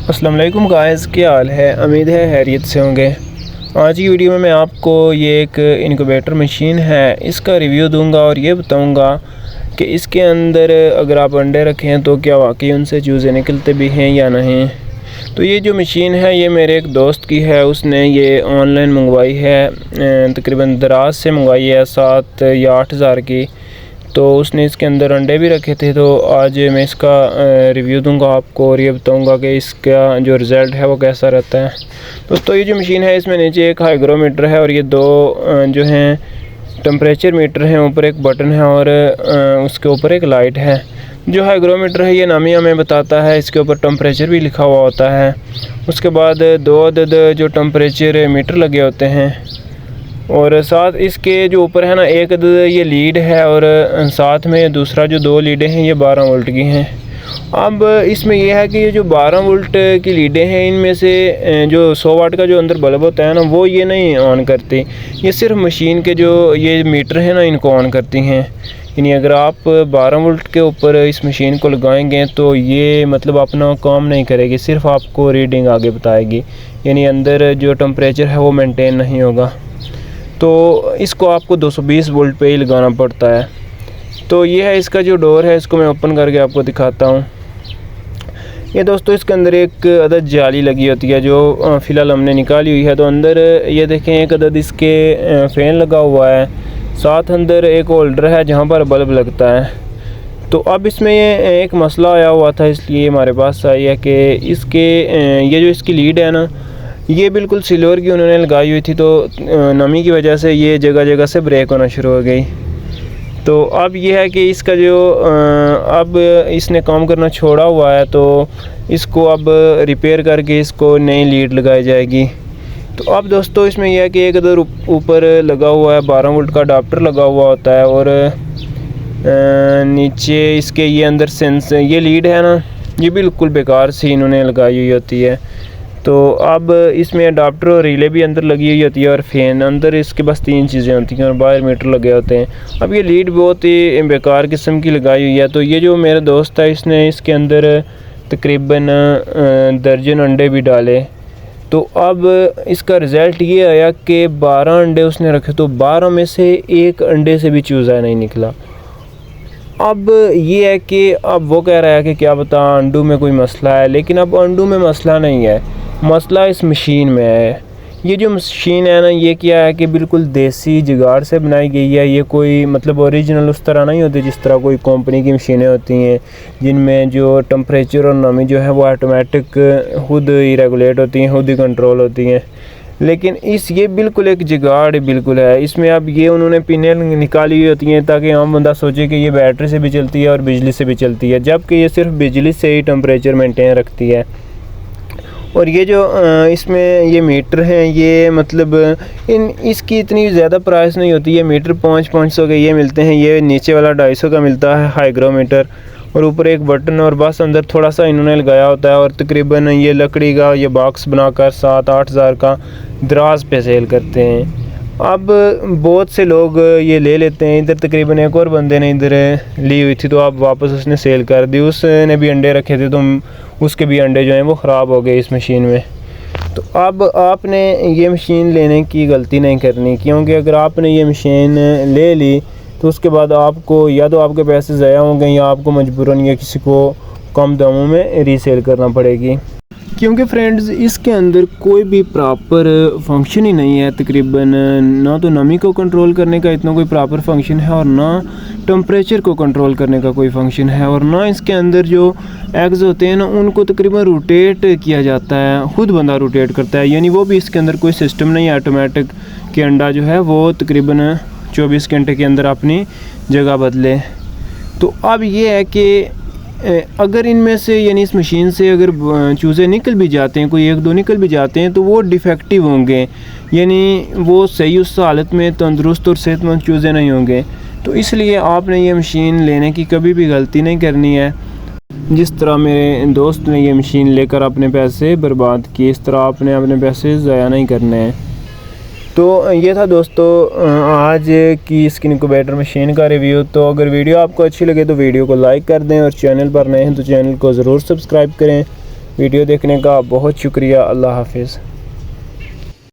अस्सलाम वालेकुम गाइस, क्या हाल है। उम्मीद है खैरियत से होंगे। आज की वीडियो में मैं आपको ये एक इनक्यूबेटर मशीन है इसका रिव्यू दूंगा और ये बताऊंगा कि इसके अंदर अगर आप अंडे रखें तो क्या वाकई उनसे चूज़े निकलते भी हैं या नहीं। तो ये जो मशीन है ये मेरे एक दोस्त की है, उसने ये ऑनलाइन मंगवाई है, तकरीबन दराज से मंगवाई है 7 या 8 हज़ार की। तो उसने इसके अंदर अंडे भी रखे थे। तो आज मैं इसका रिव्यू दूंगा आपको और ये बताऊंगा कि इसका जो रिज़ल्ट है वो कैसा रहता है। दोस्तों ये जो मशीन है इसमें नीचे एक हाइग्रोमीटर है और ये दो जो हैं टेम्परेचर मीटर हैं, ऊपर एक बटन है और उसके ऊपर एक लाइट है। जो हाइग्रोमीटर है ये नामी हमें बताता है, इसके ऊपर टेम्परेचर भी लिखा हुआ होता है। उसके बाद 2 अदद जो टेम्परेचर मीटर लगे होते हैं और साथ इसके जो ऊपर है ना एक ये लीड है और साथ में दूसरा जो 2 लीडें हैं ये 12 वोल्ट की हैं। अब इसमें यह है कि ये जो 12 वोल्ट की लीडें हैं इनमें से जो 100 वाट का जो अंदर बल्ब होता है ना वो ये नहीं ऑन करती, ये सिर्फ मशीन के जो ये मीटर हैं ना इनको ऑन करती हैं। यानी अगर आप 12 वोल्ट के ऊपर इस मशीन को लगाएंगे तो ये मतलब अपना काम नहीं करेगी, सिर्फ आपको रीडिंग आगे बताएगी, यानी अंदर जो टेम्परेचर है वो मेंटेन नहीं होगा। तो इसको आपको 220 वोल्ट पे ही लगाना पड़ता है। तो ये है इसका जो डोर है, इसको मैं ओपन करके आपको दिखाता हूँ। ये दोस्तों इसके अंदर एक अदद जाली लगी होती है जो फ़िलहाल हमने निकाली हुई है। तो अंदर ये देखें एक अदद इसके फ़ैन लगा हुआ है, साथ अंदर एक होल्डर है जहाँ पर बल्ब लगता है। तो अब इसमें ये एक मसला आया हुआ था, इसलिए हमारे पास आई है कि इसके ये जो इसकी लीड है ना ये बिल्कुल सिल्वर की उन्होंने लगाई हुई थी, तो नमी की वजह से ये जगह जगह से ब्रेक होना शुरू हो गई। तो अब ये है कि इसका जो अब इसने काम करना छोड़ा हुआ है, तो इसको अब रिपेयर करके इसको नई लीड लगाई जाएगी। तो अब दोस्तों इसमें यह है कि एक इधर ऊपर लगा हुआ है 12 वोल्ट का अडाप्टर लगा हुआ होता है और नीचे इसके ये अंदर सेंस ये लीड है ना ये बिल्कुल बेकार सी इन्होंने लगाई हुई होती है। तो अब इसमें अडाप्टर और रिले भी अंदर लगी हुई होती है और फ़ैन अंदर, इसके बस 3 चीज़ें होती हैं और बाहर मीटर लगे होते हैं। अब ये लीड बहुत ही बेकार किस्म की लगाई हुई है। तो ये जो मेरा दोस्त है इसने इसके अंदर तकरीबन दर्जन अंडे भी डाले। तो अब इसका रिज़ल्ट ये आया कि 12 अंडे उसने रखे तो 12 में से एक अंडे से भी चूज़ा नहीं निकला। अब ये है कि अब वो कह रहा है कि क्या पता अंडों में कोई मसला है, लेकिन अब अंडों में मसला नहीं है, मसला इस मशीन में है। ये जो मशीन है ना ये क्या है कि बिल्कुल देसी जुगाड़ से बनाई गई है। ये कोई मतलब ओरिजिनल उस तरह नहीं होती जिस तरह कोई कंपनी की मशीनें होती हैं जिनमें जो टेम्परेचर और नमी जो है वो ऑटोमेटिक खुद ही रेगुलेट होती हैं, खुद ही कंट्रोल होती हैं। लेकिन ये बिल्कुल एक जुगाड़ बिल्कुल है। इसमें अब ये उन्होंने पिनें निकाली हुई होती हैं ताकि आम बंदा सोचे कि ये बैटरी से भी चलती है और बिजली से भी चलती है, जबकि ये सिर्फ बिजली से ही टेम्परेचर मेंटेन रखती है। और ये जो इसमें ये मीटर हैं ये मतलब इसकी इतनी ज़्यादा प्राइस नहीं होती है। मीटर 500 के ये मिलते हैं, ये नीचे वाला 250 का मिलता है हाइग्रोमीटर और ऊपर एक बटन और बस अंदर थोड़ा सा इन्होंने लगाया होता है। और तकरीबन ये लकड़ी का ये बॉक्स बनाकर 7-8 हज़ार का दराज पे सेल करते हैं। अब बहुत से लोग ये ले लेते हैं। इधर तकरीबन एक और बंदे ने इधर ली हुई थी तो अब वापस उसने सेल कर दी। उसने भी अंडे रखे थे तो उसके भी अंडे जो हैं वो ख़राब हो गए इस मशीन में। तो अब आपने ये मशीन लेने की गलती नहीं करनी, क्योंकि अगर आपने ये मशीन ले ली तो उसके बाद आपको या तो आपके पैसे ज़ाया होंगे या आपको मजबूरन या किसी को कम दामों में रीसेल करना पड़ेगी। क्योंकि फ्रेंड्स इसके अंदर कोई भी प्रॉपर फंक्शन ही नहीं है तकरीबन, ना तो नमी को कंट्रोल करने का इतना कोई प्रॉपर फंक्शन है और ना टेम्परेचर को कंट्रोल करने का कोई फंक्शन है, और ना इसके अंदर जो एग्स होते हैं ना उनको तकरीबन रोटेट किया जाता है, खुद बंदा रोटेट करता है। यानी वो भी इसके अंदर कोई सिस्टम नहीं है ऑटोमेटिक कि अंडा जो है वो तकरीबन 24 घंटे के अंदर अपनी जगह बदले। तो अब ये है कि अगर इनमें से यानी इस मशीन से अगर चूज़े निकल भी जाते हैं, कोई 1-2 निकल भी जाते हैं तो वो डिफेक्टिव होंगे, यानी वो सही उस हालत में तंदुरुस्त और सेहतमंद चूज़े नहीं होंगे। तो इसलिए आपने ये मशीन लेने की कभी भी गलती नहीं करनी है। जिस तरह मेरे दोस्त ने ये मशीन लेकर अपने पैसे बर्बाद किए, इस तरह आपने अपने पैसे ज़ाया नहीं करने हैं। तो ये था दोस्तों आज की स्किन इनक्यूबेटर मशीन का रिव्यू। तो अगर वीडियो आपको अच्छी लगे तो वीडियो को लाइक कर दें और चैनल पर नए हैं तो चैनल को ज़रूर सब्सक्राइब करें। वीडियो देखने का बहुत शुक्रिया। अल्लाह हाफिज़।